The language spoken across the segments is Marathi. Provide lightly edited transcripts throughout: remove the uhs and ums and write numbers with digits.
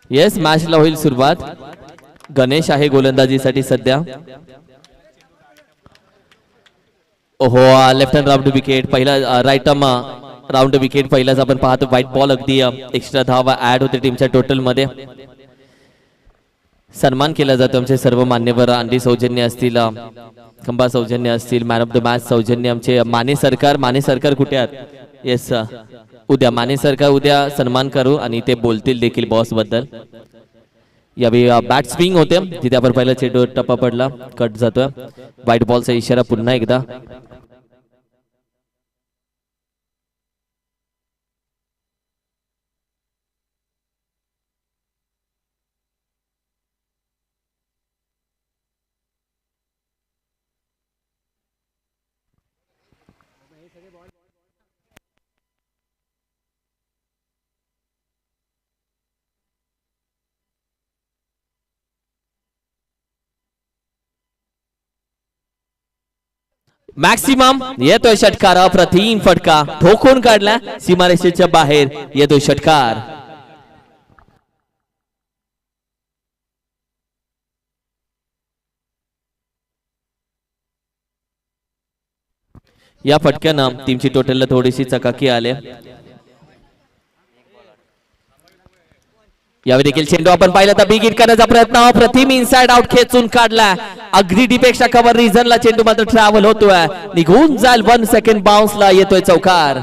येस मॅचला होईल सुरुवात. गणेश आहे गोलंदाजीसाठी सध्या. ओहो लेफ्ट हँड राऊंड विकेट पहिला राईट आर्म राऊंड विकेट पहिलाच आपण पाहतो. व्हाईट बॉल अगदी एक्स्ट्रा धावा ऍड होते टीमच्या टोटल मध्ये. सन्मान केला जातो आमचे सर्व मान्यवर. अंडी सौजन्य असतील, खंबा सौजन्य असतील, मॅन ऑफ द मॅच सौजन्य आमचे माने सरकार कुठे आहेत? येस उद्या माने सरकार उद्या सन्मान करू आणि ते बोलतील देखील बॉस बद्दल. यावेळी बॅट स्विंग होते तिथे आपण पहिला चेंडू टप्पा पडला, कट जातोय. व्हाईट बॉलचा इशारा पुन्हा एकदा. मॅक्सिमम येतोय षटकार. अप्रतिम फटका ठोकून काढला सीमारेषेच्या बाहेर. येतोय षटकार. या फटक्यानं टीमची टोटलला थोडीशी चकाकी आली. यावेळी देखील चेंडू आपण पाहिला तर बिग हिट करण्याचा प्रयत्न. अप्रतिम इनसाइड आउट खेचून काढला. अगदी डीपेक्षा कव्हर रिझनला चेंडू मात्र ट्रॅव्हल होतोय. निघून जाईल 1 सेकंड बाउन्सला. येतोय चौकार.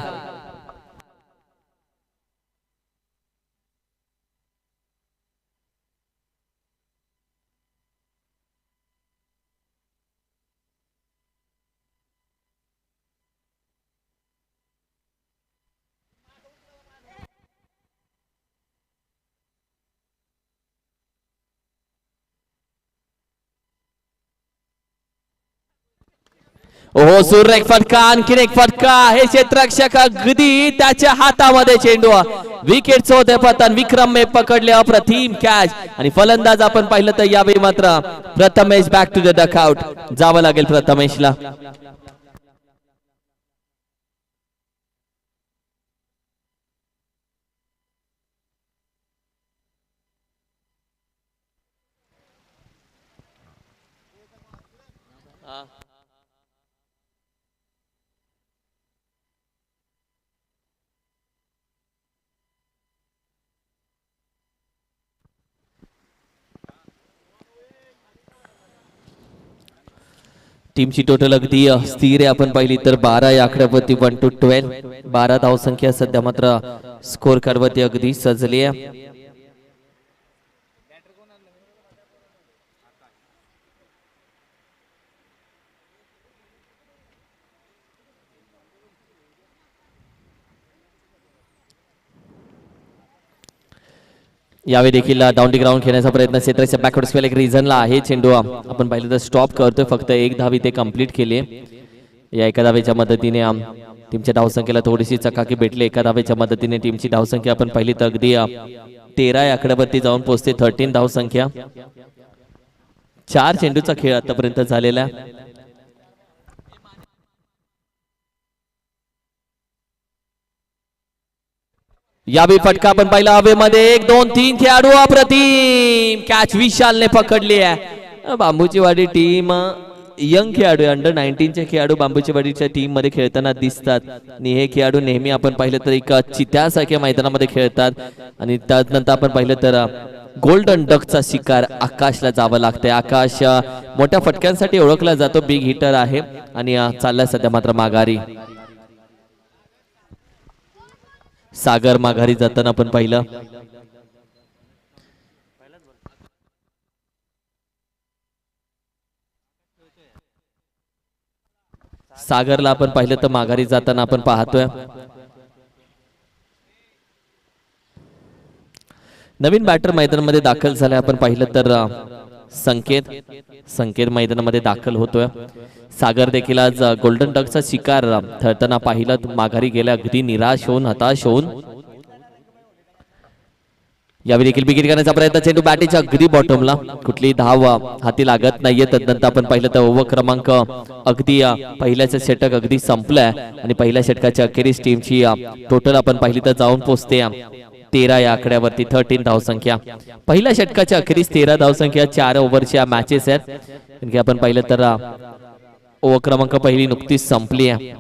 ओहो सुरेख फटका. आणखीन एक फटका. हे क्षेत्ररक्षक अगदी त्याच्या हातामध्ये चेंडू. विकेटचं होते पतन. विक्रम पकडले. अप्रतिम कॅच. आणि फलंदाज आपण पाहिलं तर यावेळी मात्र Prathamesh back to the dugout. जावं लागेल प्रथमेशला. टीमची टोटल अगदी स्थिर आहे. आपण पाहिली तर 12 या आकड्यावरती 1 to 12. 12 धावसंख्या सध्या मात्र स्कोर कार्डवरती अगदी सजली आहे. यावेळी देखील डाऊन दी ग्राउंड खेळण्याचा प्रयत्न. क्षेत्राच्या बॅकवर्ड स्पेल एक रिझनला आहे. चेंडू आपण पाहिलं तर स्टॉप करतोय. फक्त एक धाव इथे कंप्लीट केली. या एका धावेच्या मदतीने टीमच्या धावसंख्येला थोडीशी चकाकी भेटली. एका धावेच्या मदतीने टीमची धावसंख्या आपण पाहिली तर अगदी 13 या आकड्यावरती जाऊन पोहोचते. 13 धावसंख्या. 4 चेंडूचा खेळ आतापर्यंत झालेला आहे. यावेळी फटका आपण पाहिला हवेमध्ये. 1 2 3 खेळाडू. अप्रतिम कॅच विशालने पकडली आहे. बांबूची वाडी टीम यंग खेळाडू अंडर 19 चे खेळाडू बांबूची वाडीच्या टीम मध्ये खेळताना दिसतात. आणि हे खेळाडू नेहमी आपण पाहिलं तर एक चित्यासारख्या मैदानामध्ये खेळतात. आणि त्यानंतर आपण पाहिलं तर गोल्डन डकचा शिकार आकाशला जावं लागतंय. आकाश मोठ्या फटक्यांसाठी ओळखला जातो. बिग हिटर आहे आणि चाललाय सध्या मात्र माघारी. सागर माघारी जाताना आपण पाहिलं. सागरला आपण पाहिलं तर माघारी जाताना आपण पाहतोय. नवीन बॅटर मैदानामध्ये दाखल झालाय. आपण पाहिलं तर संकेत मैदानामध्ये दाखल होतोय. सागर देखील आज गोल्डन डकचा शिकार ठरताना पाहिलं. माघारी गेल्या अगदी निराश होऊन हताश होऊन. यावेळी देखील विकेट करण्याचा प्रयत्न. चेंडू बॅटीच्या अगदी बॉटमला. कुठली धाव हाती लागत नाहीये. तदनंतर आपण पाहिलं तर ओव्हर क्रमांक अगदी पहिल्याचं षटक अगदी संपलंय. आणि पहिल्या षटकाच्या अखेरीस टीमची टोटल आपण पाहिली तर जाऊन पोहोचते 13 या आकड्यावरती 13 धावसंख्या. पहिल्या षटकाच्या अखेरीस 13 धावसंख्या 4 ओव्हरच्या मॅचेस आहेत. आणखी आपण पाहिलं तर ओव्हर क्रमांक पहिली नुकतीच संपली आहे.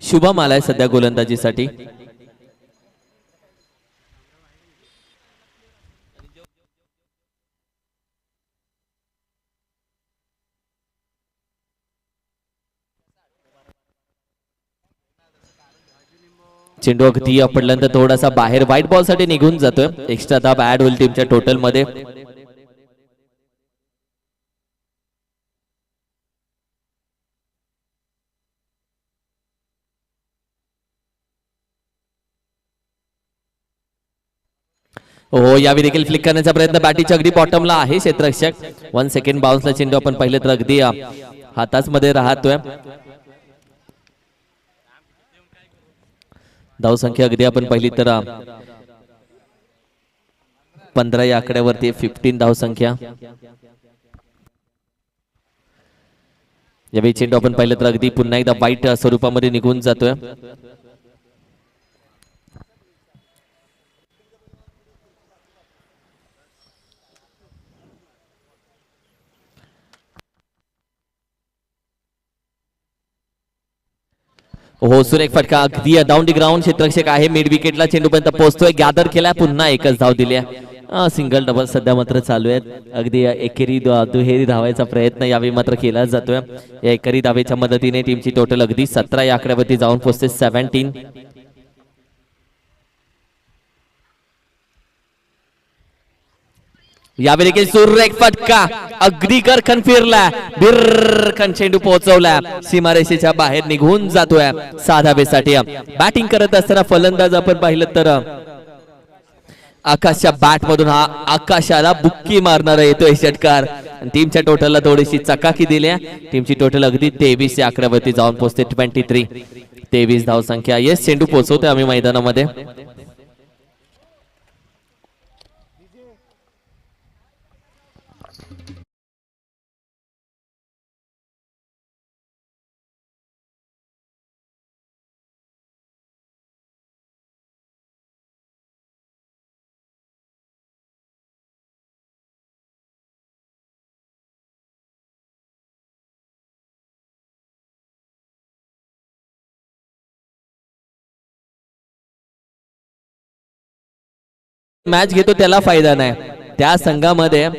शुभम आलाय सध्या गोलंदाजीसाठी. चेंडू अगदी पडल्यानंतर थोडासा बाहेर व्हाईट बॉल साठी निघून जातोय. एक्स्ट्रा धाब ऍड होईल टीमच्या टोटल मध्ये. हो यावेळी देखील फ्लिक करण्याचा प्रयत्न बॅटीच्या अगदी बॉटमला आहे क्षेत्ररक्षक. 1 सेकंड बाउन्सला चेंडू आपण पाहिलं तर अगदी हाताच मध्ये राहतोय. धावसंख्या अगदी आपण पाहिली तर 15 या आकड्यावरती 15 धावसंख्या. यावेळी चेंडू आपण पाहिलं तर अगदी पुन्हा एकदा वाईट स्वरूपामध्ये निघून जातोय. हो सुरेख फटका अगदी डाऊन दी ग्राउंड. क्षेत्ररक्षक आहे मिड विकेटला. चेंडू पर्यंत पोहोचतोय. गॅदर केलाय. पुन्हा एकच धाव दिली आहे. सिंगल डबल सध्या मात्र चालू आहेत. अगदी एकेरी दुहेरी धावायचा प्रयत्न यावेळी मात्र केला जातोय. या एकेरी धावेच्या मदतीने टीमची टोटल अगदी 17 या आकड्यावरती जाऊन पोहोचते 17. यावेळी देखील सुरेख फटका अगदी करखन फिरला. बिरखन चेंडू पोहोचवला. सीमारेषेच्या बाहेर निघून जातोय 6 धावेसाठी. बॅटिंग करत असताना फलंदाज आपण पाहिलं तर आकाशच्या बॅट मधून हा आकाशाला बुक्की मारणारा येतोय षटकार. टीमच्या टोटलला थोडीशी चकाकी दिली. टीमची टोटल अगदी 23 या आकड्यावरती जाऊन पोहोचते 23. 23 धावसंख्या. येस चेंडू पोहोचवतोय आम्ही मैदानामध्ये. मॅच घेतो त्याला फायदा नाही, त्या संघामध्ये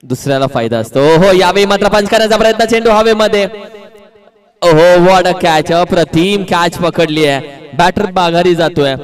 दुसऱ्याला फायदा असतो. हो यावेळी मात्र पंच करण्याचा प्रयत्न. चेंडू हवेमध्ये. ओहो व्हॉट अ कॅच. अप्रतिम कॅच पकडली आहे. बॅटर माघारी जातोय.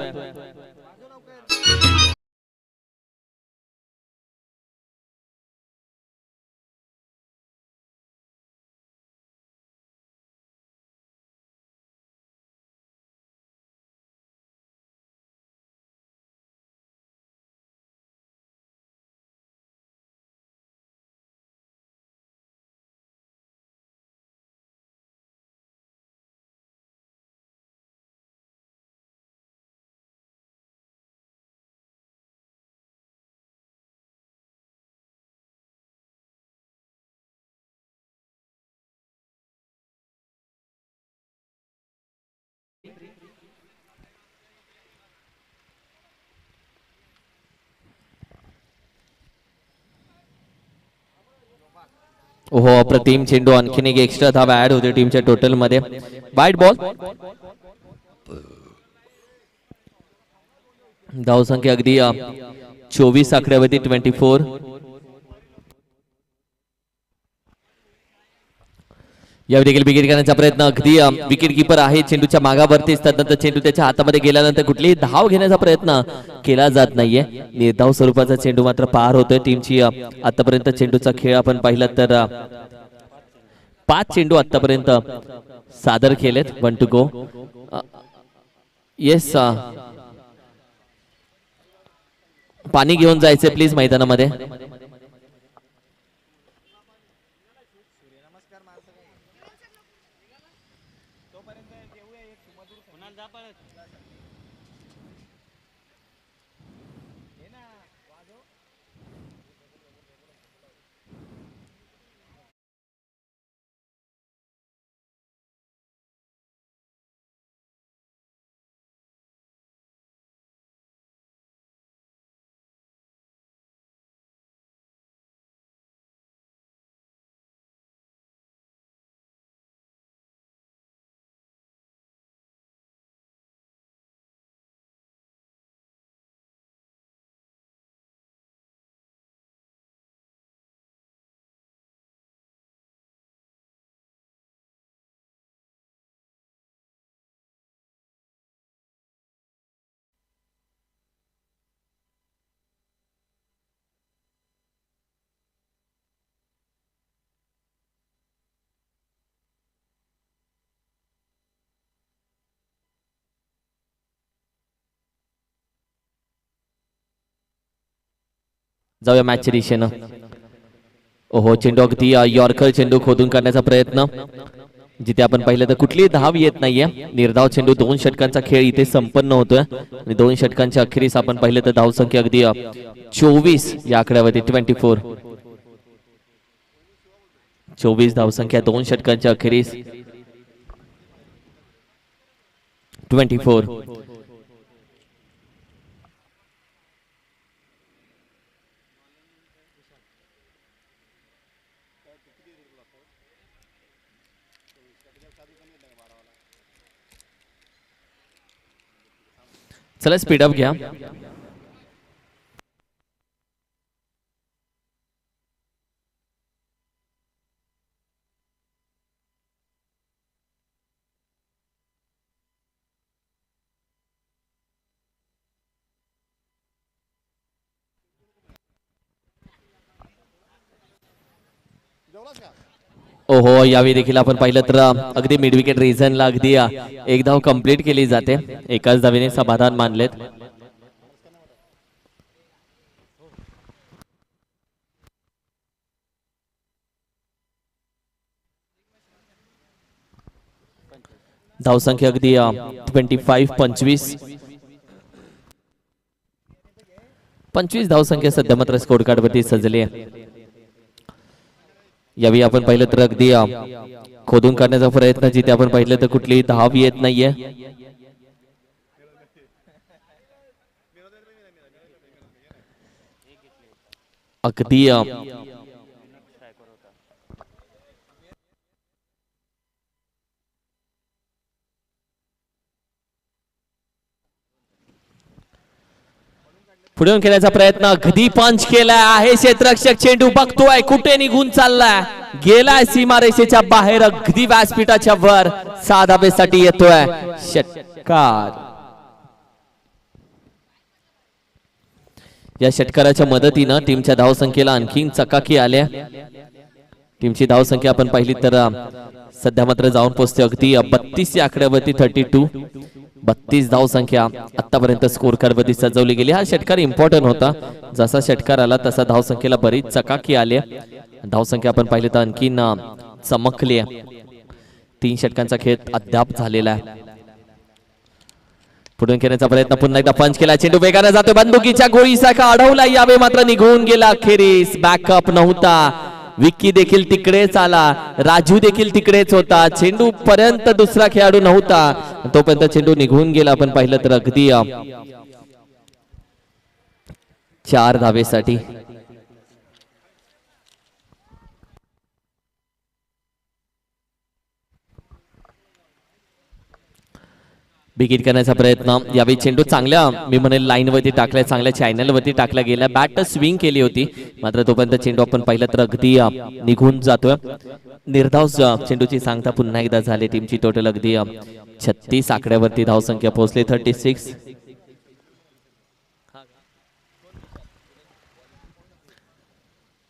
हो अप्रतिम चेंडू. आणखीन एक एक्स्ट्रा धाव ऍड होते टीमच्या टोटल मध्ये. वाईट बॉल. धावसंख्या अगदी 24 आकड्यावरती 24. यावेळी देखील विकेट घेण्याचा प्रयत्न. अगदी विकेट कीपर आहे चेंडूच्या मागावरती. त्यानंतर चेंडू त्याच्या हातामध्ये गेल्यानंतर कुठलीही धाव घेण्याचा प्रयत्न केला जात नाहीये. निर्धाव स्वरूपाचा चेंडू मात्र पार होतोय. टीमची आतापर्यंत चेंडूचा खेळ आपण पाहिला तर 5 चेंडू आतापर्यंत सादर केलेत. 1 to go. येस, पाणी घेऊन जायचे प्लीज मैदानामध्ये. जाऊया मॅचच्या दिशेनं. ओहो, चेंडू अगदी यॉर्कर चेंडू खोदून काढण्याचा प्रयत्न, जिथे आपण पाहिलं तर कुठलीही धाव येत नाहीये. निर्धाव चेंडू, 2 षटकांचा खेळ इथे संपन्न होतोय आणि 2 षटकांच्या अखेरीस आपण पाहिलं तर धावसंख्या अगदी 24 या आकड्यावरती. 24 धावसंख्या 2 षटकांच्या अखेरीस. 24. चला स्पीड अप घ्या. ओहो, यावेळी देखील आपण पाहिलं तर अगदी मिड विकेट रिझनला अगदी एक धाव कंप्लीट केली जाते. एकाच धावेने समाधान मानलेत. धावसंख्या अगदी 25. 25 धावसंख्या सध्या मात्र स्कोर कार्ड वरती सजली आहे. यावेळी आपण पाहिलं तर अगदी खोदून काढण्याचा प्रयत्न, जिथे आपण पाहिलं तर कुठलीही धाव येत नाहीये. अगदी पुढे खेळण्याचा प्रयत्न, अगदी पंच केलाय आहे. क्षेत्ररक्षक चेंडू बघतोय कुठे निघून चाललाय, गेलाय सीमारेषेच्या बाहेर, अगदी व्यासपीठाच्या वर. 6 धावेसाठी येतोय षटकार. या षटकाराच्या मदतीनं टीमच्या धावसंख्येला आणखीन चकाकी आल्या. टीमची धावसंख्या आपण पाहिली तर सध्या मात्र जाऊन पोहोचते अगदी 32 या आकड्यावरती. 32. 32 धावसंख्या आतापर्यंत स्कोर कार्ड वरती सजवली गेली. हा षटकार इम्पॉर्टंट होता. जसा षटकार आला तसा धावसंख्येला बरीच चकाकी आली. धावसंख्या आपण पाहिली तर आणखीन चमकली आहे. 3 षटकांचा खेळ अद्याप झालेला आहे. पुढून खेळण्याचा प्रयत्न, पुन्हा एकदा पंच केला. चेंडू वेगाने जातो, बंदुकीच्या गोळीसारखा अडवला. यावे मात्र निघून गेला अखेरीस. बॅकअप नव्हता. विक्की देखील तिकडेच आला, राजू देखील तिकडेच होता. चेंडू पर्यंत दुसरा खेळाडू नव्हता, तोपर्यंत चेंडू निघून गेला. आपण पाहिलं तर अगदी 4 धावेसाठी. बिगिट करण्याचा प्रयत्न. यावेळी चेंडू चांगल्या, मी म्हणेल लाईन वरती टाकल्या, चांगल्या चॅनल वरती टाकला गेला. बॅट स्विंग केली होती, मात्र तोपर्यंत चेंडू आपण पाहिलं तर अगदी निघून जातोय. निर्धाव चेंडूची सांगता पुन्हा एकदा झाली. टीमची टोटल अगदी 36 आकड्यावरती धावसंख्या पोहोचली. 36.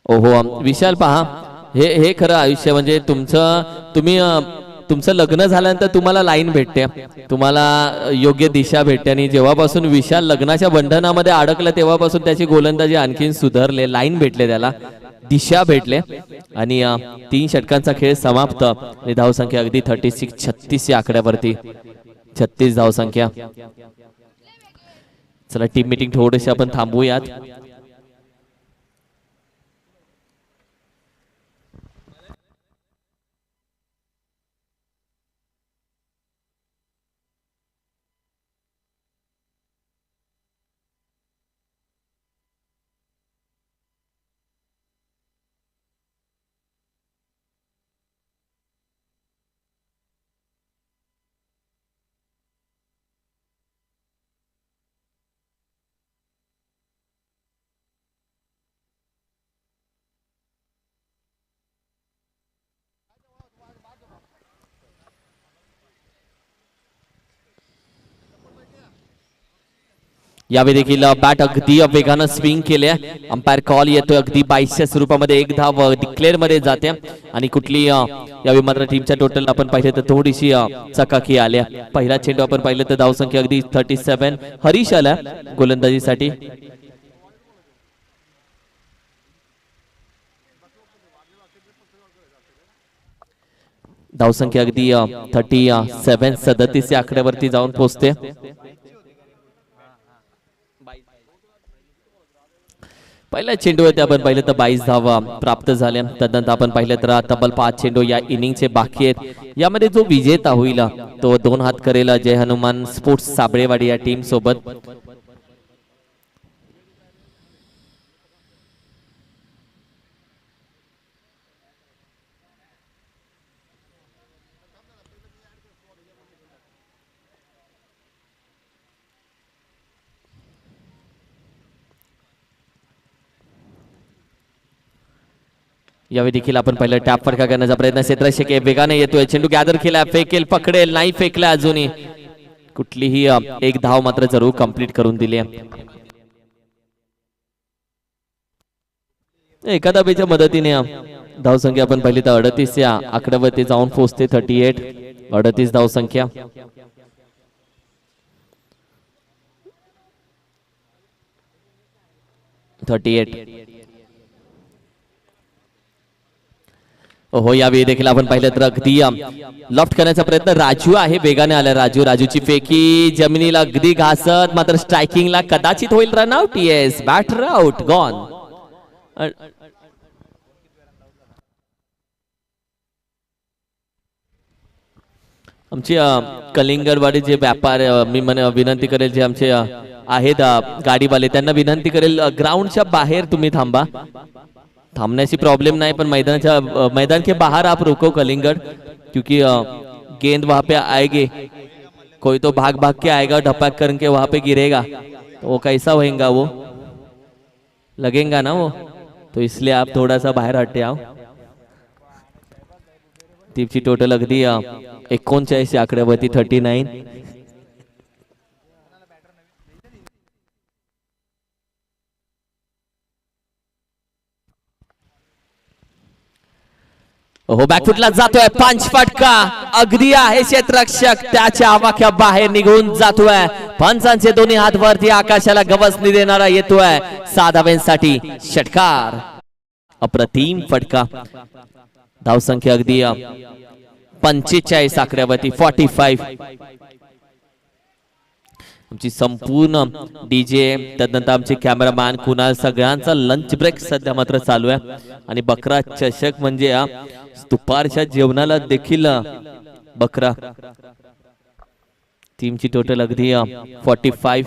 ओहो, विशाल पहा, हे खरं आयुष्य म्हणजे तुमचं, तुम्ही तुमचं लग्न झाल्यानंतर तुम्हाला लाईन भेटते, तुम्हाला योग्य दिशा भेटते आणि जेव्हापासून विशाल लग्नाच्या बंधनामध्ये अडकलं तेव्हापासून त्याची गोलंदाजी आणखीन सुधारले, लाईन भेटले, त्याला दिशा भेटले आणि 3 षटकांचा खेळ समाप्त आणि धावसंख्या अगदी 36 या आकड्यावरती, 36 धावसंख्या. चला टीम मीटिंग थोडेसे आपण थांबूयात. यावेळी देखील बॅट अगदी वेगानं स्विंग केले. अंपायर कॉल येतोय अगदी 22च्या स्वरूपामध्ये, 1 धाव डिक्लेअर मध्ये जाते आणि कुठली यावेळी मात्र टीमच्या टोटल आपण पाहिले तर थोडीशी चकाकी आल्या. पहिला चेंडू आपण पाहिलं तर धावसंख्या अगदी 37. हरीश आला गोलंदाजीसाठी. धावसंख्या अगदी 37 या आकड्यावरती जाऊन पोहोचते. पहिल्या चेंडूवरती आपण पाहिलं तर 22 धावा प्राप्त झाल्या. तदनंतर आपण पाहिलं तर तब्बल 5 चेंडू या इनिंगचे बाकी आहेत. यामध्ये जो विजेता होईल तो 2 हात करेल जय हनुमान स्पोर्ट्स साबळेवाडी या टीम सोबत. यावेळी देखील आपण पहिलं टॅप फटका करण्याचा प्रयत्न, क्षेत्ररक्षक वेगाने येतोय, चेंडू गॅदर केला, फेकेल, पकडेल, नाही फेकला अजूनही. कुठलीही 1 धाव मात्र जरूर कंप्लीट करून दिली. एका धावेच्या मदतीने धावसंख्या आपण पाहिली तर 38 या आकड्यावरती जाऊन पोहोचते. 38, 38 धावसंख्या. हो यावेळी देखील आपण पाहिलं तर अगदी लॉफ्ट करण्याचा प्रयत्न राजू आहे, वेगाने आला राजू. राजूची फेकी जमिनीला अगदी घासत, मात्र स्ट्रायकिंगला कदाचित होईल run out. Yes, batter out, gone. आमची कलिंगडवाडी जे व्यापार मी विनंती करेल, जे आमचे आहेत गाडीवाले, त्यांना विनंती करेल ग्राउंडच्या बाहेर तुम्ही थांबा. थांबण्याची प्रॉब्लम नहीं, पर मैदान के बाहर आप रुको कलिंगड़, क्योंकि गेंद वहां पे आएगी, कोई तो भाग भाग के आएगा, ढपक करके वहां पे गिरेगा, तो वो कैसा होएगा, वो लगेगा ना वो, तो इसलिए आप थोड़ा सा बाहर हटे आओ. टीमची टोटल अगदी 39 आकड्यावरती 39. हो बॅकफुटला जातोय, पंच फटका अगदी आहे, क्षेत्ररक्षक त्याच्या आवाक्या बाहेर निघून जातोय. पंचांचे दोन्ही हात वरती आकाशाला गवसणी देणारा येतोय. 6 धावांसाठी षटकार. अप्रतिम फटका. धावसंख्या अगदी 45 आकड्यावरती 45. आमची संपूर्ण डीजे, तदनंतर आमचे कॅमेरामॅन कुणाल, सगळ्यांचा लंच ब्रेक सध्या मात्र चालू आहे. आणि बकरा चषक म्हणजे दुपारच्या जेवणाला देखील बकरा. टीमची टोटल अगदी 45.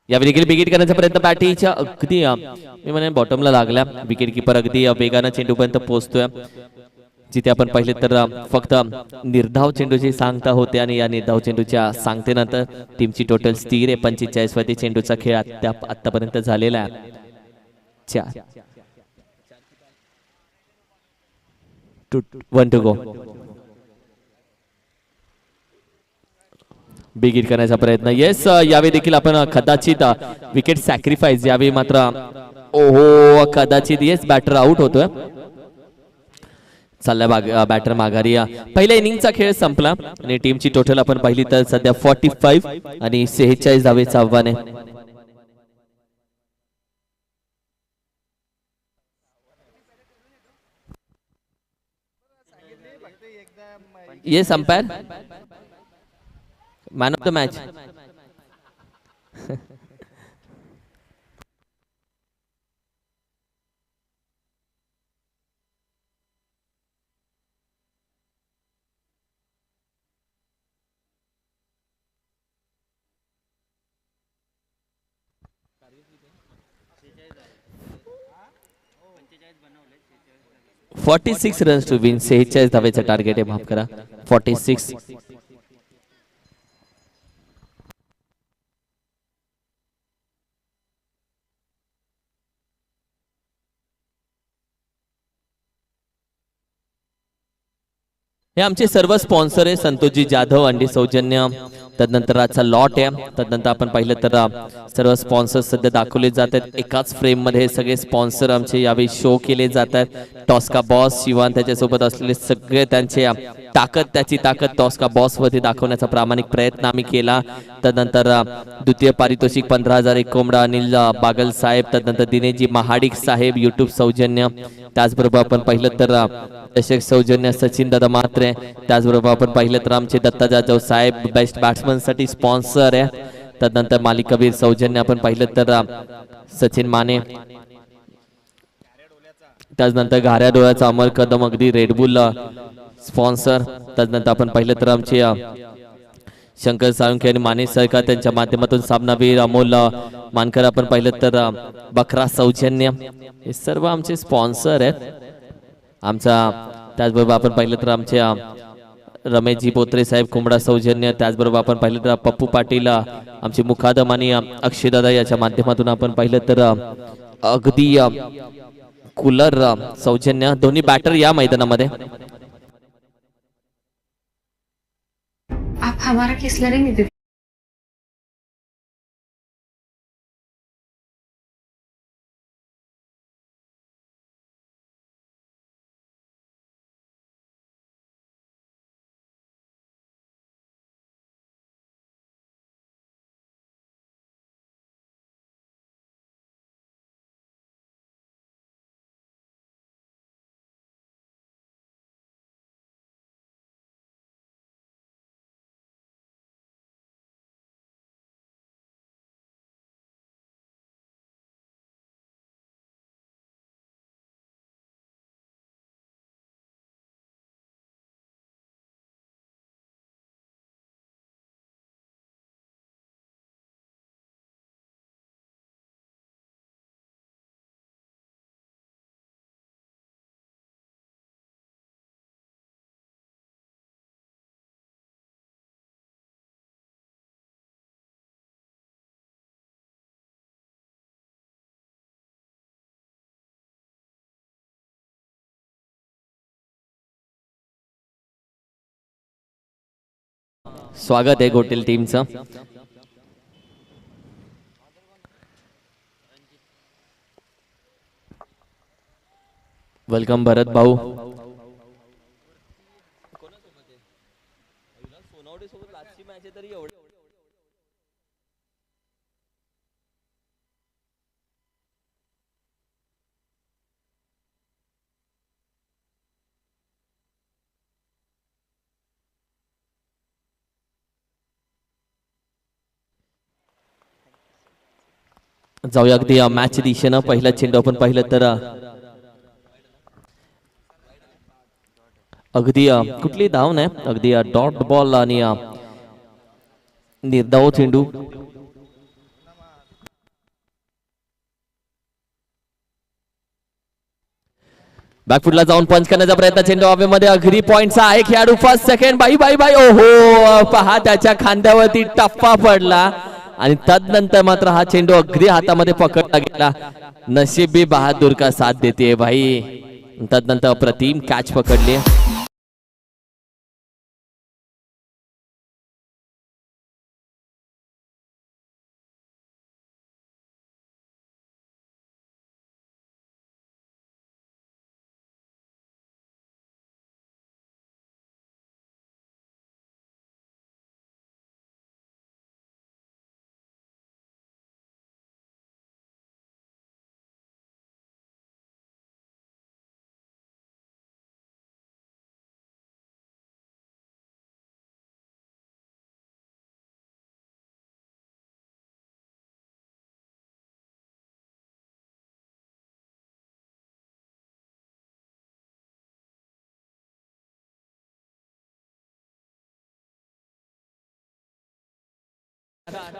यावेळी देखील विकेट करण्याचा प्रयत्न बॅटिंगच्या अगदी मी म्हणे बॉटमला लागला. विकेट किपर अगदी वेगानं चेंडूपर्यंत पोहोचतोय. जिथे आपण पाहिले तर फक्त निर्धाव चेंडूची सांगता होते आणि या निर्धाव चेंडूच्या सांगतेनंतर टीमची टोटल स्थिर आहे. 45 वरती चेंडूचा खेळ आतापर्यंत झालेला आहे. 1 to go. बिग हिट करण्याचा प्रयत्न. येस, यावेळी देखील आपण कदाचित विकेट सॅक्रिफाईस, यावेळी मात्र ओहो कदाचित येस बॅटर आउट होतोय. चाललाय बॅटर माघारी. पहिल्या इनिंगचा खेळ संपला आणि टीमची टोटल आपण पाहिली तर सध्या 45 आणि 46 धावेचं आव्हान आहे. Yes umpire, man of the match. $46 runs to win. 46 धावेचं टार्गेट आहे, माफ करा 46. हे आमचे सर्व स्पॉन्सर आहे. संतोषजी जाधव अंडी सौजन्य, तदनंतर आजचा लॉट आहे. तदनंतर आपण पाहिलं तर सर्व स्पॉन्सर सध्या दाखवले जात आहेत एकाच फ्रेम मध्ये. सगळे स्पॉन्सर आमचे यावेळी शो केले जात आहेत. टॉस्का बॉस शिवान त्याच्यासोबत असलेले सगळे त्यांचे ताकद, त्याची ताकद टॉस्का बॉस मध्ये दाखवण्याचा प्रामाणिक प्रयत्न आम्ही केला. तदनंतर द्वितीय पारितोषिक 15,000 एक कोंबडा अनिल बागल साहेब, तदनंतर दिनेशजी महाडिक साहेब युट्यूब सौजन्य. त्याचबरोबर आपण पाहिलं तर दर्शक सौजन्य सचिन दादा मात्रे. त्याचबरोबर आपण पाहिलं तर आमचे दत्ता जाधव साहेब बेस्ट बॅट्समन साठी स्पॉन्सर आहे. तदनंतर मालिक कबीर सौजन्य आपण पाहिलं तर सचिन माने. त्याचनंतर घाऱ्या डोळ्याचा अमर कदम अगदी रेडबुल स्पॉन्सर. त्यानंतर आपण पाहिलं तर आमचे शंकर साळुंखे आणि माने सरकार त्यांच्या माध्यमातून सामनावीर अमोल मानकर. आपण पाहिलं तर बकरा सौजन्य. हे सर्व आमचे स्पॉन्सर आहेत आमचा. त्याचबरोबर आपण पाहिलं तर आमच्या रमेशजी बोत्रे साहेब कोंबडा सौजन्य. त्याचबरोबर आपण पाहिलं तर पप्पू पाटील आमचे मुखादम आणि अक्षयदादा याच्या माध्यमातून आपण पाहिलं तर अगदी कूलर सौजन्य. दोन्ही बॅटर या मैदानामध्ये. आप हमारा किस लड़ेंगे दीदी? स्वागत आहे गोटेल टीमचं. वेलकम भरत भाऊ. जाऊया अगदी मॅच दिशेनं. पहिला चेंडू आपण पाहिलं तर अगदी कुठली धाव नाही, अगदी डॉट बॉल आणि निर्धाव चेंडू. बॅकफुटला जाऊन पंच करण्याचा प्रयत्न. चेंडू हवेमध्ये अगदी पॉइंटचा आहे. खेळाडू फर्स्ट सेकंड. बाई बाई बाई ओहो, पहा त्याच्या खांद्यावरती टप्पा पडला आणि तदनंतर मात्र हा चेंडू अगदी हातामध्ये पकडला गेला. नशीबी बहादूर का साथ देते भाई. तदनंतर अप्रतिम कॅच पकडली.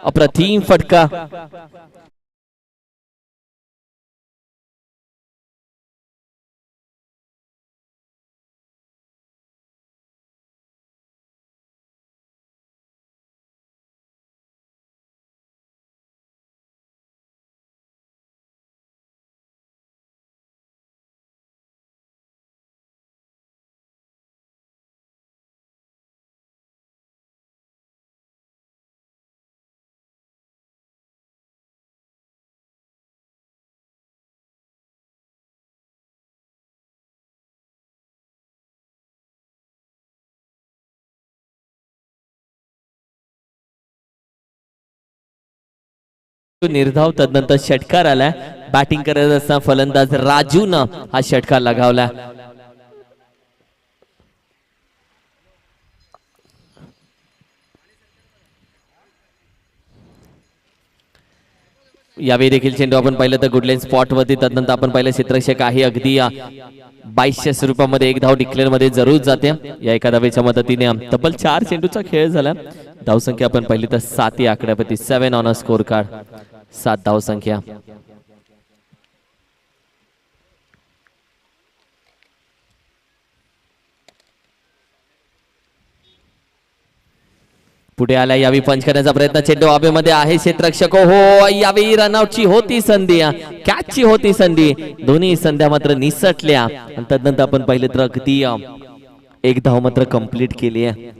अप्रतिम फटका. निर्धाव तदनंतर षटकार आलाय. बॅटिंग करत असताना फलंदाज राजूनं हा षटकार लगावला. यावेळी देखील चेंडू आपण पाहिलं तर गुडलेन स्पॉट वरती. तदनंतर आपण पाहिलं क्षेत्ररक्षक आहे अगदी 2200 स्वरूपामध्ये एक धाव डिक्लेअर मध्ये जरूर जाते. या एका धावेच्या मदतीने तब्बल 4 चेंडूचा खेळ झाला. धावसंख्या आपण पाहिली तर 7 या आकड्यावरती. 7 ऑन अ स्कोर कार्ड. 7 धावसंख्या. पुढे आला. यावेळी पंच करण्याचा प्रयत्न. चेंडू हवेमध्ये आहे. क्षेत्ररक्षक हो. यावेळी रनआउटची होती संधी. कॅचची होती संधी. दोन्ही संध्या मात्र निसटल्या. आणि तदनंतर आपण पाहिलं तर अगदी एक धाव मात्र कंप्लीट केली आहे.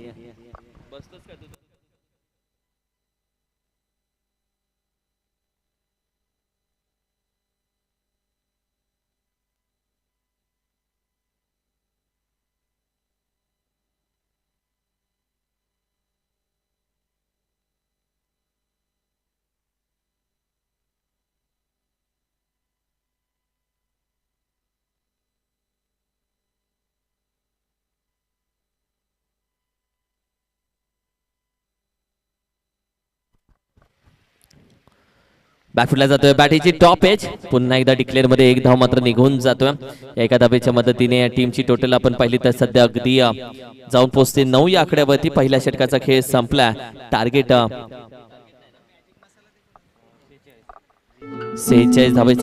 बॅटफुटला जातोय. बॅटीची टॉप एज. पुन्हा एकदा डिक्लेअर मध्ये एक धाव मात्र निघून जातोय. एका धावेच्या मदतीने टीमची टोटल आपण पाहिली तर सध्या अगदी जाऊन पोहोचते 9 या आकड्यावरती. पहिल्या षटकाचा खेळ संपला. टार्गेट 46 धावे.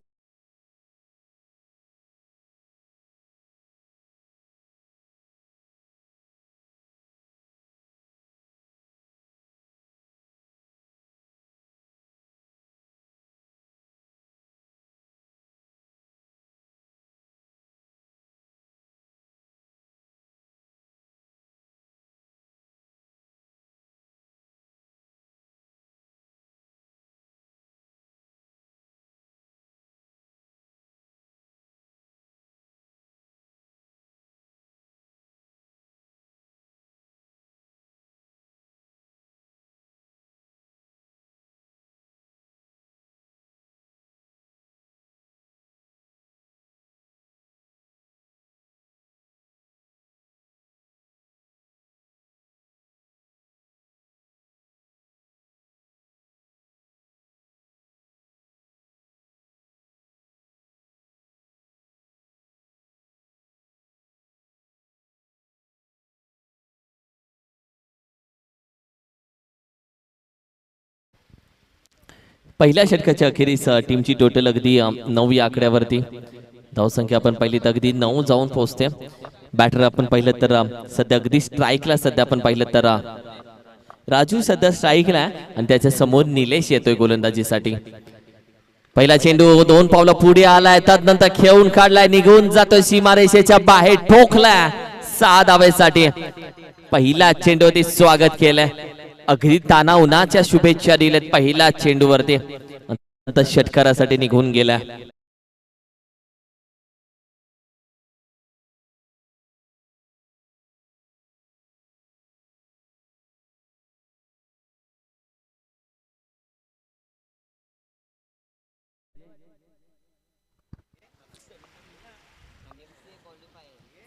पहिल्या षटकाच्या अखेरीस टीमची टोटल अगदी 9 या आकड्यावरती. धावसंख्या आपण पाहिली तर अगदी 9 जाऊन पोहोचते. बॅटर आपण पाहिलं तर सध्या अगदी स्ट्राईकला. सध्या आपण पाहिलं तर राजू सध्या स्ट्राईकला आणि त्याच्या समोर निलेश येतोय गोलंदाजीसाठी. पहिला चेंडू 2 पावलं पुढे आलाय. त्यानंतर खेळून काढलाय. निघून जातोय सीमारेषेच्या बाहेर. ठोकलाय 6 धावेसाठी. पहिला चेंडूवरती स्वागत केलंय. अगदी ताना उन्हाच्या शुभेच्छा दिल्यात पहिल्या चेंडूवरती. नंतर षटकारासाठी निघून गेला.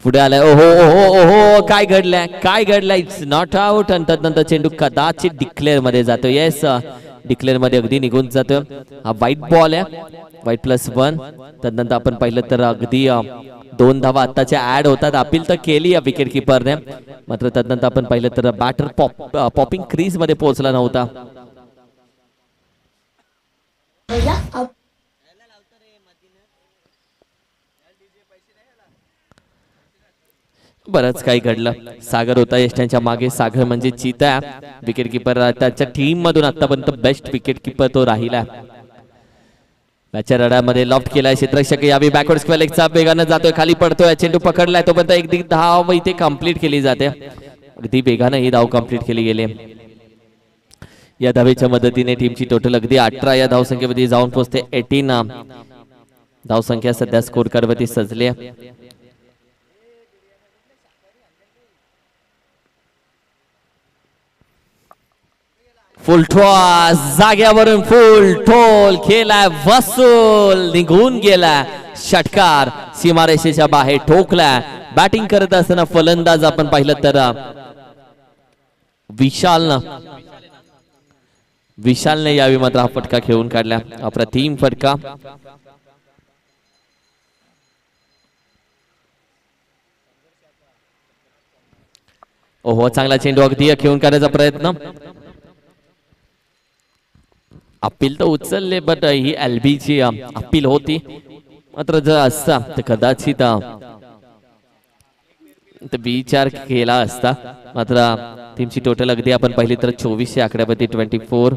पुढे आलाय. ओहो ओहो ओहो काय घडलंय. काय घडलंय. It's not out. आणि त्यानंतर चेंडू कदाचित डिक्लेअर मध्ये जातो. येस डिक्लेअर मध्ये अगदी निघून जातो. हा व्हाईट बॉल आहे. व्हाईट +1. त्यानंतर आपण पाहिलं तर अगदी 2 धावा आताच्या ऍड होतात. अपील तर केली या विकेट किपरने. मात्र त्यानंतर आपण पाहिलं तर बॅटर पॉपिंग क्रीज मध्ये पोहोचला नव्हता. बरंच काही घडलं. सागर होता यष्टांच्या मागे. सागर म्हणजे चिता विकेट किपर त्याच्या टीम मधून आतापर्यंत बेस्ट विकेट किपर तो राहिला. मॅचच्या रडामध्ये लॉफ्ट केलाय क्षेत्ररक्षक यावी बॅकवर्ड स्क्वेअर लेगचा वेगानं जातोय खाली पडतोय चेंडू पकडलाय तोपर्यंत एक धाव इथे कंप्लीट केली जाते. अगदी वेगानं ही धाव कंप्लीट केली गेली. या धावेच्या मदतीने टीमची टोटल अगदी 18 या धावसंख्येमध्ये जाऊन पोहोचते. 18 धावसंख्या सध्या स्कोर कार्ड वरती सजली आहे. फुल ठोस जाग्यावरून फुल ठोल खेळाय वसूल निघून गेला. षटकार सीमारेषेच्या बाहेर ठोकला. बॅटिंग करत असताना फलंदाज आपण पाहिलं तर विशालने यावी मात्र हा फटका खेळून काढला. अप्रतिम फटका. ओहो चांगला चेंडू अगदी खेळून काढण्याचा प्रयत्न. अपील तर उचलले बट ही एलबी ची अपील होती मात्र जर असता तर कदाचित विचार केला असता. मात्र टीमची टोटल अगदी आपण पाहिली तर 24 आकड्यावरती 24.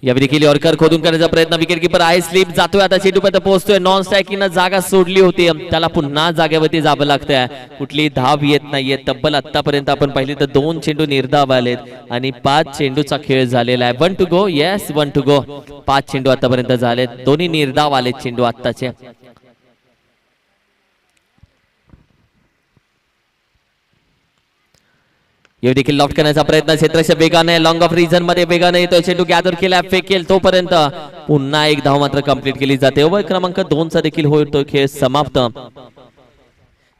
यावेळी देखील यॉर्कर खोदून करण्याचा प्रयत्न. विकेट किपर आहे स्लिप जातोय आता चेंडूपर्यंत पोहोचतोय. नॉन स्ट्रायकिंग जागा सोडली होती त्याला पुन्हा जागेवरती जावं लागतंय. कुठली धाव येत नाहीये. तब्बल आतापर्यंत आपण पाहिली तर 2 चेंडू निर्धाव आलेत आणि 5 चेंडूचा खेळ झालेला आहे. 1 to go. Yes 1 to go. 5 चेंडू आतापर्यंत झालेत. दोन्ही निर्धाव आलेत चेंडू आत्ताचे. ये देखील लॉफ्ट करण्याचा प्रयत्न. क्षेत्ररक्षक वेगाने लॉंग ऑफ रिजन मध्ये वेगाने येतोय. चेंडू गॅदर केला फेकेल तोपर्यंत पुन्हा एक धाव मात्र कंप्लीट केली जाते. ओव्हर क्रमांक 2 चा देखील होतोय खेळ समाप्त.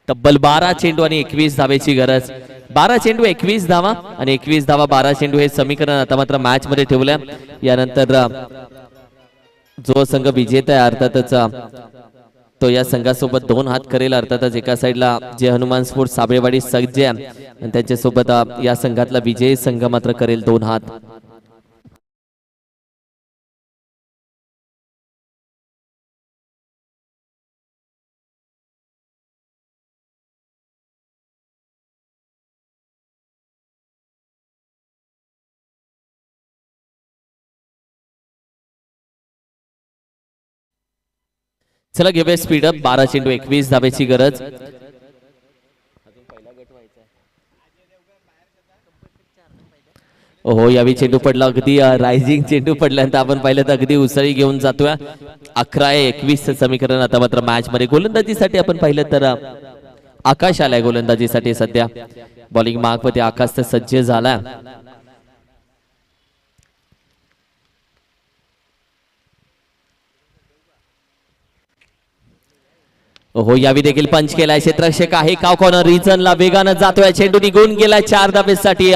तब्बल 12 चेंडू आणि 21 धावेची गरज. 12 चेंडू 21 धावा आणि 21 धावा 12 चेंडू हे समीकरण आता मात्र मॅच मध्ये ठेवलं. यानंतर जो संघ विजेता आहे अर्थातच तो या संघासोबत 2 हात करेल. अर्थातच एका साईडला जे हनुमान स्पोर्ट साबळेवाडी सज्ज आहे आणि त्यांच्यासोबत या संघातला विजयी संघ मात्र करेल 2 हात. चला घेऊया स्पीड अप. 12 चेंडू 21 धावेची गरज. ओहो यावेळी चेंडू पडला अगदी रायझिंग चेंडू पडल्यानंतर आपण पाहिलं तर अगदी उसळी घेऊन जातोय. 11-21 समीकरण आता मात्र मॅच मध्ये. गोलंदाजीसाठी आपण पाहिलं तर आकाश आलाय गोलंदाजीसाठी सध्या. बॉलिंग मार्क मध्ये आकाश तर सज्ज झाला. हो यावी देखील पंच केलाय. क्षेत्ररक्षक आहे काव कॉर्नर रिजनला वेगानं जातोय. चेंडू निघून गेलाय 4 धावेसाठी.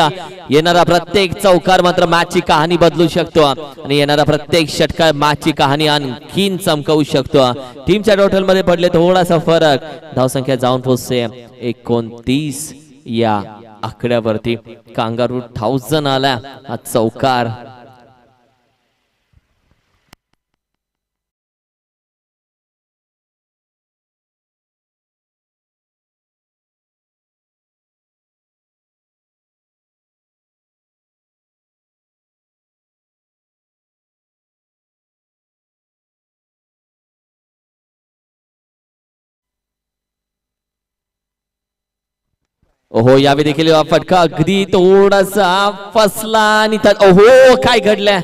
येणारा प्रत्येक चौकार मात्र मॅचची कहाणी बदलू शकतो आणि येणारा प्रत्येक षटकार मॅचची कहाणी आणखीन चमकवू शकतो. टीमच्या टोटल मध्ये पडले थोडासा फरक. धावसंख्या जाऊन पोहोचते 29 या आकड्यावरती. कांगारू 1000 आला हा चौकार. ओहो यावेळी देखील फटका अगदी थोडासा फसला आणि ओहो काय घडलंय.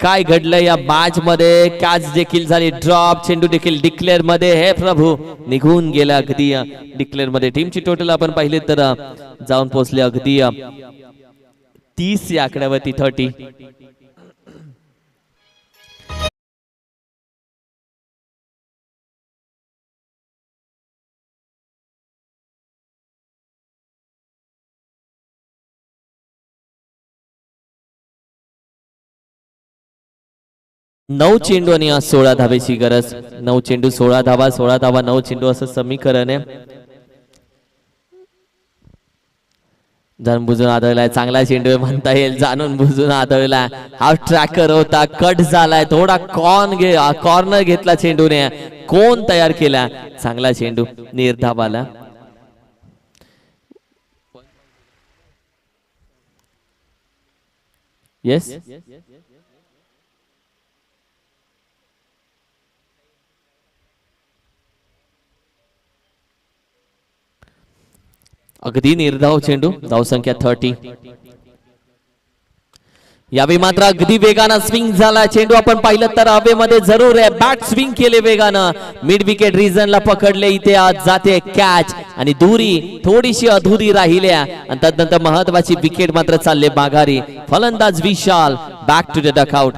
काय घडलंय या मॅच मध्ये. कॅच देखील झाली ड्रॉप. चेंडू देखील डिक्लेअर मध्ये. हे प्रभू निघून गेला अगदी डिक्लेअर मध्ये. टीमची टोटल आपण पाहिले तर जाऊन पोहोचले अगदी 30 या आकड्यावरती 30. नऊ चेंडू आणि 16 धावेची गरज. 9 चेंडू 16 धावा. 16 धावा 9 चेंडू असं समीकरण आहे. जाणून बुजून आदळलाय, चांगला चेंडू म्हणता येईल, जाणून बुजून आदळलाय, हा ट्रॅकर होता, कट झालाय, थोडा कॉर्नर घेतला चेंडूने, कोण तयार केला, चांगला चेंडू निर्धावाला. येस अगदी निर्धाव चेंडू, धावसंख्या 30. यावेळी मात्र अगदी वेगानं स्विंग झाला चेंडू, आपण पाहिलं तर हवेमध्ये जरूर आहे, बॅट स्विंग केले वेगानं, मिड विकेट रिजनला पकडले, इथे आज जाते कॅच आणि दुरी थोडीशी अधुरी राहिल्या आणि त्यानंतर महत्वाची विकेट मात्र चालले माघारी. फलंदाज विशाल बॅक टू द डकआउट.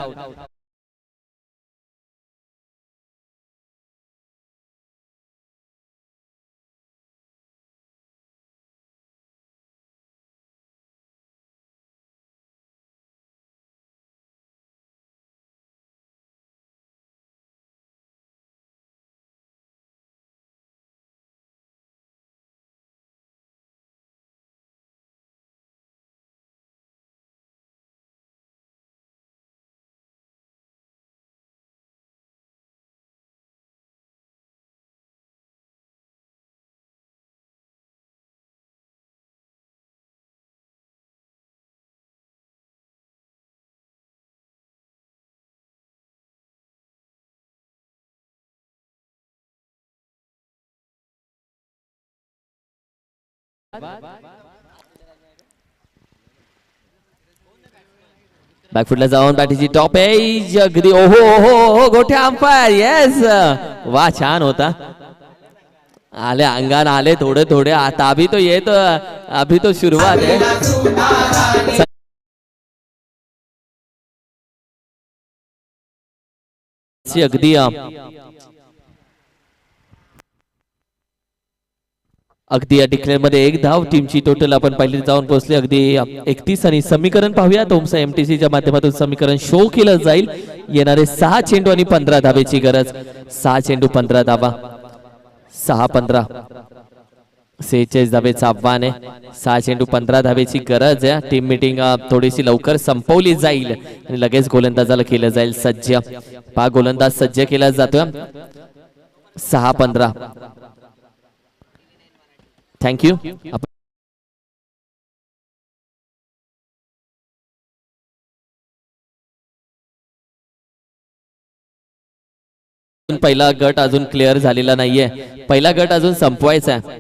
बॅकफुटला जाऊन बॅटीची टॉप एज अगदी ओहो ओहो ओहो गोठ्या अंपायर. येस वा छान होता, आले अंगान आले थोडे थोडे, आता अभी तो ये तो अभी तो शुरुआत है. अगदी अगदी या डिक्लेअर मध्ये एक धाव, टीमची टोटल आपण पहिले जाऊन पोहोचले अगदी 31. आणि समीकरण पाहूया तुमचं एमटीसीच्या माध्यमातून समीकरण शो केलं जाईल. येणारे 6 चेंडू आणि 15 धावेची गरज. 6 चेंडू 15 धावा, 6-15 46 धावेचं आव्हान आहे. 6 चेंडू 15 धावेची गरज आहे. टीम मीटिंग थोडीशी लवकर संपवली जाईल आणि लगेच गोलंदाजाला केलं जाईल सज्ज. गोलंदाज सज्ज केला जातोय. 6-15. थँक्यू. पहिला गट अजून क्लिअर झालेला नाहीये, पहिला गट अजून संपवायचा आहे.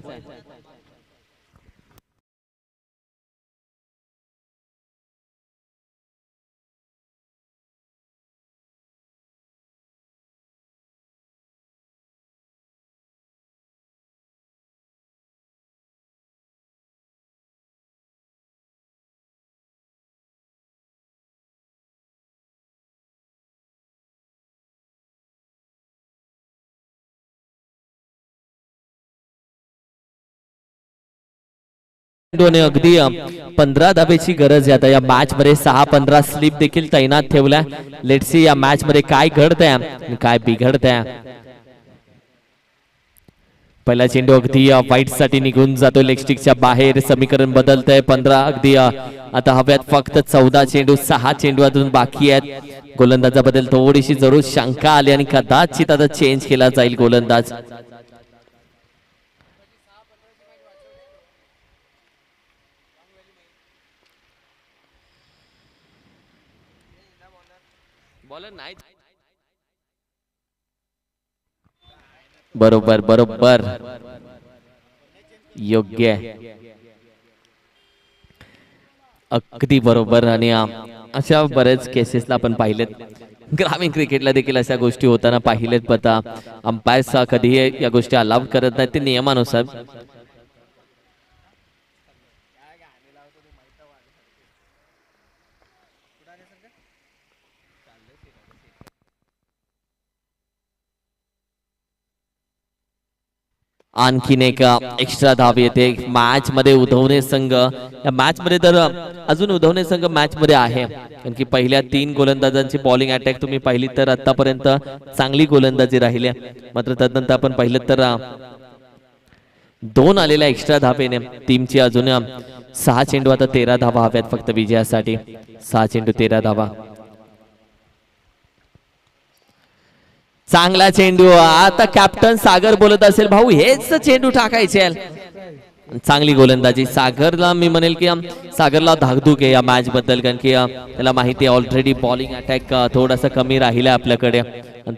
अगदी 15 धावेची गरज आहे आता या मॅच मध्ये. 6-15 स्लिप देखील तैनात ठेवल्या. लेट्स सी या मॅच मध्ये काय घडतंय आणि काय बिघडतंय. पहिला चेंडू अगदी वाईट साठी निघून जातो, लेग स्टिकच्या बाहेर. समीकरण बदलतंय. 15 अगदी आता हव्यात फक्त 14 चेंडू, 6 चेंडू अजून बाकी आहेत. गोलंदाजाबद्दल थोडीशी जरूर शंका आली आणि कदाचित आता चेंज केला जाईल गोलंदाज. बरोबर बरोबर योग्य, अगदी बरोबर. आणि अशा बरेच केसेसला आपण पाहिलेत, ग्रामीण क्रिकेटला देखील अशा गोष्टी होताना पाहिलेत. पता अंपायर्स कधीही या गोष्टी अलाउड करत नाहीत, ते नियमानुसार. आणखीन एक एक्स्ट्रा धाव येते मॅच मध्ये. उधवणे संघ या मॅच मध्ये तर अजून उधवणे संघ मॅच मध्ये आहे, कारण की पहिल्या 3 गोलंदाजांची बॉलिंग अटॅक तुम्ही पाहिली तर आतापर्यंत चांगली गोलंदाजी राहिली. मात्र त्यानंतर आपण पाहिलं तर 2 आलेल्या एक्स्ट्रा धावेने टीमची अजून 6 चेंडू आता 13 धावा हव्यात फक्त विजयासाठी. 6 चेंडू 13 धावा. चांगला चेंडू. आता कॅप्टन सागर बोलत असेल भाऊ हेच चेंडू टाकायचे. चांगली गोलंदाजी सागरला. मी म्हणेल की सागरला धाकधूक आहे या मॅच बद्दल, कारण की त्याला माहिती आहे ऑलरेडी बॉलिंग अटॅक थोडासा कमी राहिला आपल्याकडे.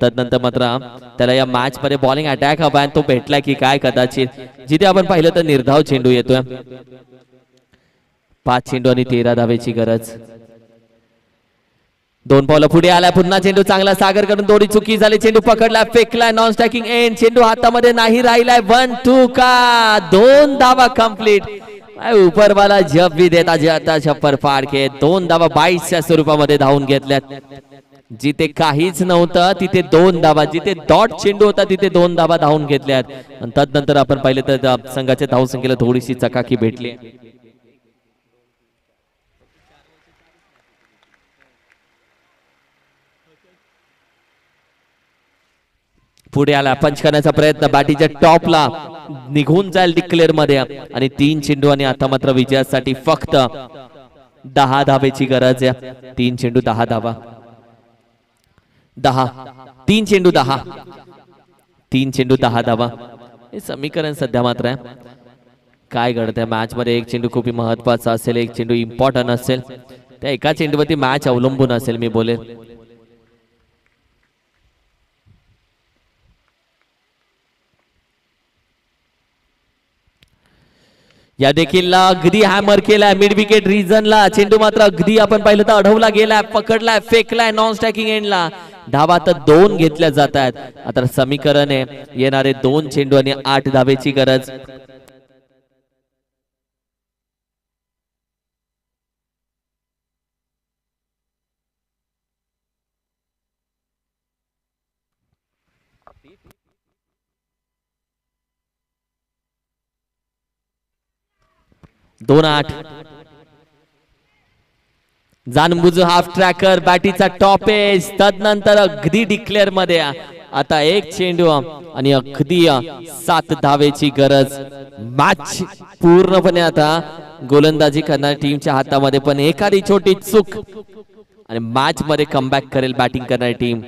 तदनंतर मात्र त्याला या मॅच मध्ये बॉलिंग अटॅक हवा आणि तो भेटला की काय कदाचित. जिथे आपण पाहिलं तर निर्धाव चेंडू येतोय. 5 चेंडू आणि 13 धावेची गरज. 2 पावलं पुढे आलाय. पुन्हा चेंडू चांगला सागर कडून. थोडी चुकी झाली. चेंडू पकडला, फेकलाय, नॉन स्ट्रायकिंग एंड. चेंडू हातामध्ये नाही राहिलाय. 1-2 का 2 धावा कंप्लीट. ऊपर वाला जब भी देता जाता छप्पर फाड़ के 2 धावा 22च्या स्वरूपामध्ये धावून घेतल्यात. जिथे काहीच नव्हतं तिथे 2 धावा, जिथे डॉट चेंडू होता तिथे 2 धावा धावून घेतल्यात. आणि तदनंतर आपण पाहिलं तर संघाच्या धावसंख्येला थोडीशी चकाकी भेटली. पुढे आला. पंच करण्याचा प्रयत्न. बॅटीच्या टॉपला निघून जाईल डिक्लेअर मध्ये. आणि 3 चेंडू आणि आता मात्र विजयासाठी फक्त 10 धावेची गरज आहे. 3 चेंडू 10 धावा. 10 3 चेंडू 10. 3 चेंडू 10 धावा. हे समीकरण सध्या मात्र आहे. काय घडतंय मॅच मध्ये. एक चेंडू खूप महत्वाचा असेल, एक चेंडू इम्पॉर्टंट असेल. त्या एका चेंडूवरती मॅच अवलंबून असेल मी बोलेल. या देखील अगदी हॅमर केलाय मिड विकेट रिजनला. चेंडू मात्र अगदी आपण पाहिलं तर अडवला गेलाय, पकडलाय, फेकलाय नॉन स्ट्रायकिंग एंडला. धावा तर 2 घेतल्या जात आहेत. आता समीकरण आहे येणारे 2 चेंडू आणि 8 धावेची गरज. दोन 8. जानबुजू हाफ ट्रॅकर. बॅटीचा टॉप एज. तदनंतर अगदी डिक्लेअर मध्ये आता 1 चेंडू आणि अगदी 7 धावेची गरज. मॅच पूर्णपणे आता गोलंदाजी करणाऱ्या टीमच्या हातामध्ये, पण एखादी छोटी चूक आणि मॅच मध्ये कमबॅक करेल बॅटिंग करणारी टीम.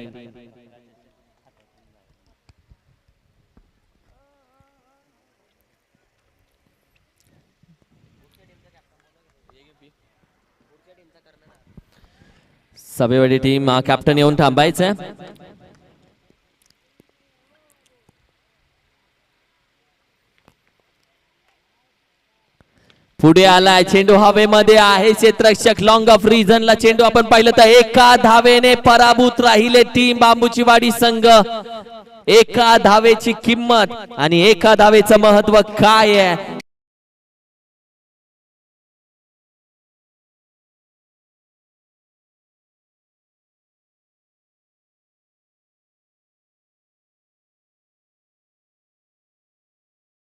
सभेवाडी टीम कॅप्टन येऊन थांबायचंय. पुढे आलाय. चेंडू हवेमध्ये आहे. क्षेत्ररक्षक लॉंग ऑफ रिजनला चेंडू आपण पाहिलं तर एका धावेने पराभूत राहिले टीम बांबूची वाडी संघ. एका धावेची किंमत आणि एका धावेचं महत्व काय आहे